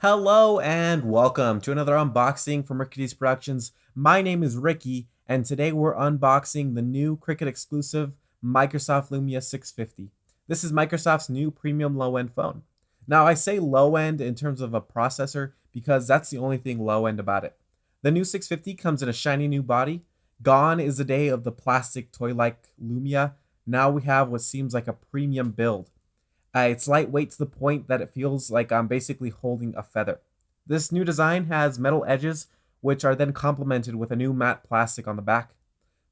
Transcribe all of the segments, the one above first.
Hello and welcome to another unboxing from Rickydees Productions. My name is Ricky, and today we're unboxing the new Cricket exclusive Microsoft Lumia 650. This is Microsoft's new premium low-end phone. Now, I say low-end in terms of a processor because that's the only thing low-end about it. The new 650 comes in a shiny new body. Gone is the day of the plastic toy-like Lumia. Now we have what seems like a premium build. It's lightweight to the point that it feels like I'm basically holding a feather. This new design has metal edges, which are then complemented with a new matte plastic on the back.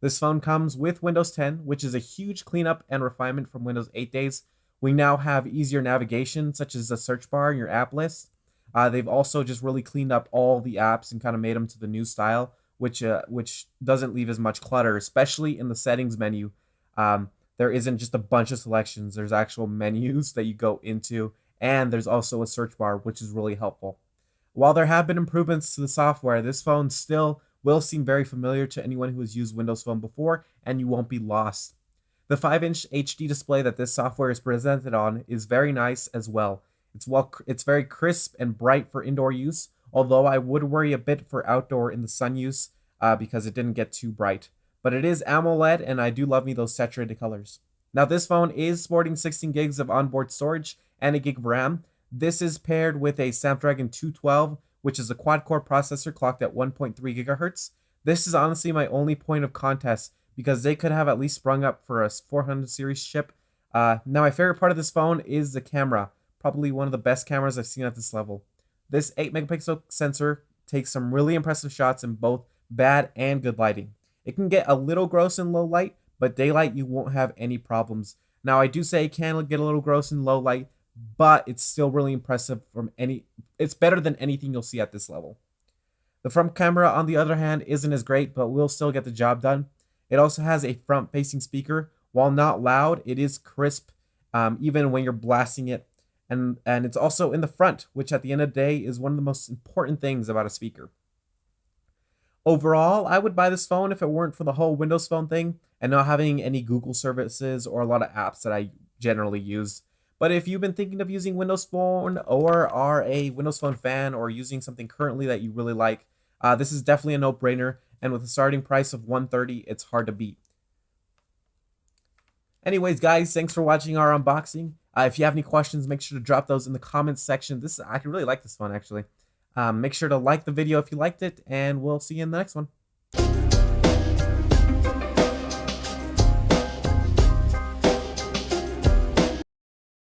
This phone comes with Windows 10, which is a huge cleanup and refinement from Windows 8 days. We now have easier navigation, such as the search bar in your app list. They've also just really cleaned up all the apps and kind of made them to the new style, which doesn't leave as much clutter, especially in the settings menu. Um, there isn't just a bunch of selections. There's actual menus that you go into, and there's also a search bar, which is really helpful. While there have been improvements to the software, this phone still will seem very familiar to anyone who has used Windows Phone before, and you won't be lost. The 5-inch HD display that this software is presented on is very nice as well. It's very crisp and bright for indoor use, although I would worry a bit for outdoor in the sun use because it didn't get too bright. But it is AMOLED, and I do love me those saturated colors. Now, this phone is sporting 16 gigs of onboard storage and a gig of RAM. This is paired with a Snapdragon 212, which is a quad-core processor clocked at 1.3 gigahertz. This is honestly my only point of contest because they could have at least sprung up for a 400 series chip. Now, my favorite part of this phone is the camera, probably one of the best cameras I've seen at this level. This 8 megapixel sensor takes some really impressive shots in both bad and good lighting. It can get a little gross in low light, but daylight you won't have any problems. Now, I do say it can get a little gross in low light, but it's still really impressive it's better than anything you'll see at this level. The front camera, on the other hand, isn't as great, but will still get the job done. It also has a front-facing speaker. While not loud, it is crisp, even when you're blasting it. And it's also in the front, which at the end of the day is one of the most important things about a speaker. Overall, I would buy this phone if it weren't for the whole Windows Phone thing and not having any Google services or a lot of apps that I generally use. But if you've been thinking of using Windows Phone or are a Windows Phone fan or using something currently that you really like, this is definitely a no-brainer. And with a starting price of $130, it's hard to beat. Anyways, guys, thanks for watching our unboxing. If you have any questions, make sure to drop those in the comments section. I really like this phone, actually. Make sure to like the video if you liked it, and we'll see you in the next one.